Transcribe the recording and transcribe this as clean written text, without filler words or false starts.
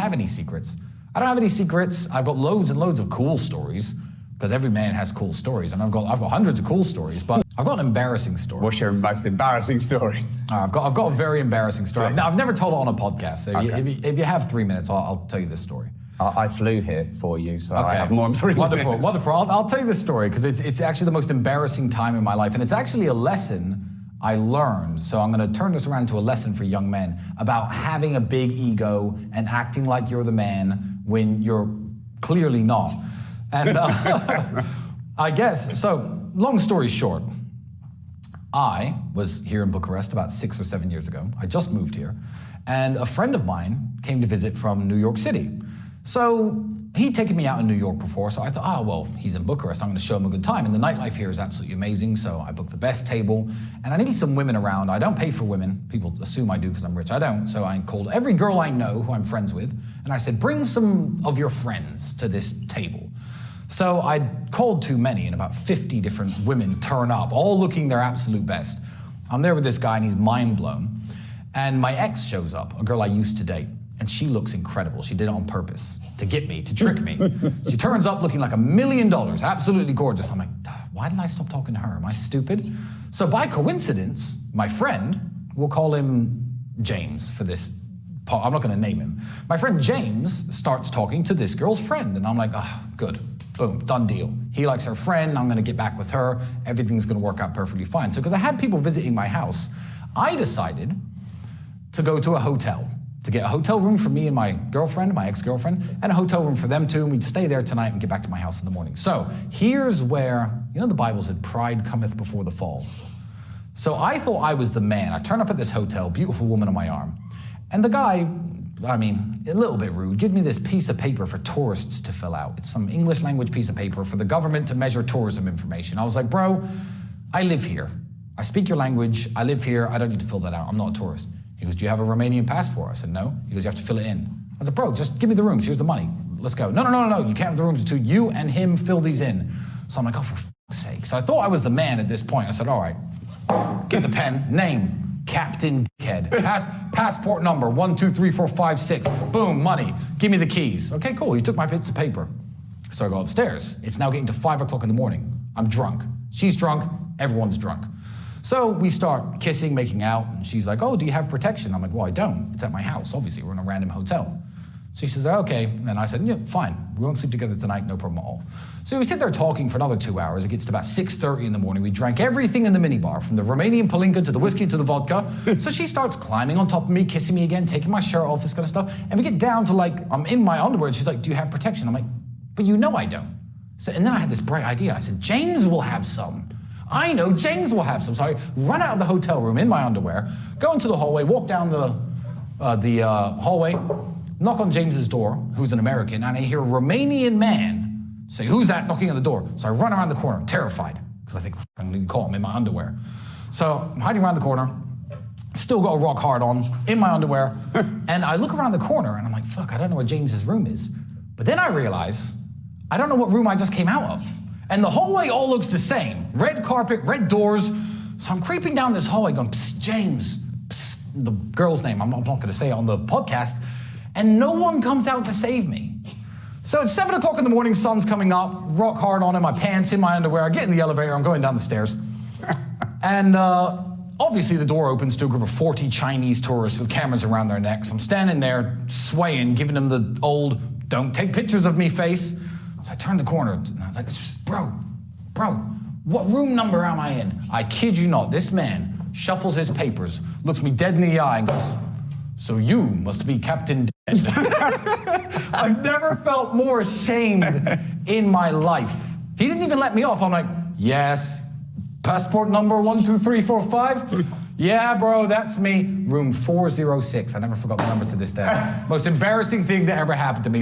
have any secrets. I don't have any secrets. I've got loads and loads of cool stories, because every man has cool stories, and I've got hundreds of cool stories, but I've got an embarrassing story. What's your most embarrassing story? I've got a very embarrassing story. Now, I've never told it on a podcast, so Okay. if you have 3 minutes, I'll tell you this story. I flew here for you, so I have more than 3 minutes. Wonderful. I'll tell you this story, because it's actually the most embarrassing time in my life, and it's actually a lesson I learned. So I'm going to turn this around to a lesson for young men about having a big ego and acting like you're the man when you're clearly not. And I guess, so long story short, I was here in Bucharest about 6 or 7 years ago. I just moved here, and a friend of mine came to visit from New York City. So he'd taken me out in New York before, so I thought, well, he's in Bucharest, I'm gonna show him a good time. And the nightlife here is absolutely amazing, so I booked the best table, and I needed some women around. I don't pay for women. People assume I do because I'm rich. I don't. So I called every girl I know who I'm friends with, and I said, bring some of your friends to this table. So I called too many, and about 50 different women turn up, all looking their absolute best. I'm there with this guy, and he's mind blown. And my ex shows up, a girl I used to date, and she looks incredible. She did it on purpose, to get me, to trick me. She turns up looking like $1 million, absolutely gorgeous. I'm like, why did I stop talking to her? Am I stupid? So by coincidence, my friend, we'll call him James for this part, I'm not gonna name him. My friend James starts talking to this girl's friend, and I'm like, good. Boom, done deal. He likes her friend, I'm gonna get back with her, everything's gonna work out perfectly fine. So because I had people visiting my house, I decided to go to a hotel, to get a hotel room for me and my girlfriend, my ex-girlfriend, and a hotel room for them too, and we'd stay there tonight and get back to my house in the morning. So here's where, you know the Bible said, pride cometh before the fall. So I thought I was the man. I turn up at this hotel, beautiful woman on my arm, and the guy, I mean, a little bit rude, gives me this piece of paper for tourists to fill out. It's some English language piece of paper for the government to measure tourism information. I was like, bro, I live here. I speak your language, I live here, I don't need to fill that out, I'm not a tourist. He goes, do you have a Romanian passport? I said, no. He goes, you have to fill it in. I was like, bro, just give me the rooms, here's the money, let's go. No, you can't have the rooms until you and him fill these in. So I'm like, for fuck's sake. So I thought I was the man at this point. I said, all right, get the pen, name. Captain Dickhead. Passport number 123456. Boom, money. Give me the keys. Okay, cool. He took my bits of paper. So I go upstairs. It's now getting to 5 o'clock in the morning. I'm drunk. She's drunk. Everyone's drunk. So we start kissing, making out, and she's like, oh, do you have protection? I'm like, well, I don't. It's at my house. Obviously, we're in a random hotel. So she says, okay. And I said, yeah, fine. We won't sleep together tonight, no problem at all. So we sit there talking for another 2 hours. It gets to about 6:30 in the morning. We drank everything in the minibar, from the Romanian palinka to the whiskey to the vodka. So she starts climbing on top of me, kissing me again, taking my shirt off, this kind of stuff. And we get down to I'm in my underwear, and she's like, do you have protection? I'm like, but you know I don't. So, and then I had this bright idea. I said, James will have some. I know James will have some. So I run out of the hotel room in my underwear, go into the hallway, walk down the hallway, knock on James's door, who's an American, and I hear a Romanian man say, who's that knocking on the door? So I run around the corner, terrified, because I think I'm gonna call him in my underwear. So I'm hiding around the corner, still got a rock hard on, in my underwear, and I look around the corner and I'm like, fuck, I don't know where James's room is. But then I realize, I don't know what room I just came out of. And the hallway all looks the same. Red carpet, red doors. So I'm creeping down this hallway going, psst, James, psst, the girl's name, I'm not gonna say it on the podcast, and no one comes out to save me. So it's 7 o'clock in the morning, sun's coming up, rock hard on in my pants, in my underwear, I get in the elevator, I'm going down the stairs. And obviously the door opens to a group of 40 Chinese tourists with cameras around their necks. I'm standing there, swaying, giving them the old, don't take pictures of me face. So I turned the corner, and I was like, bro, what room number am I in? I kid you not, this man shuffles his papers, looks me dead in the eye, and goes, so you must be Captain Dead. I've never felt more ashamed in my life. He didn't even let me off. I'm like, yes, passport number 12345? Yeah, bro, that's me. Room 406. I never forgot the number to this day. Most embarrassing thing that ever happened to me.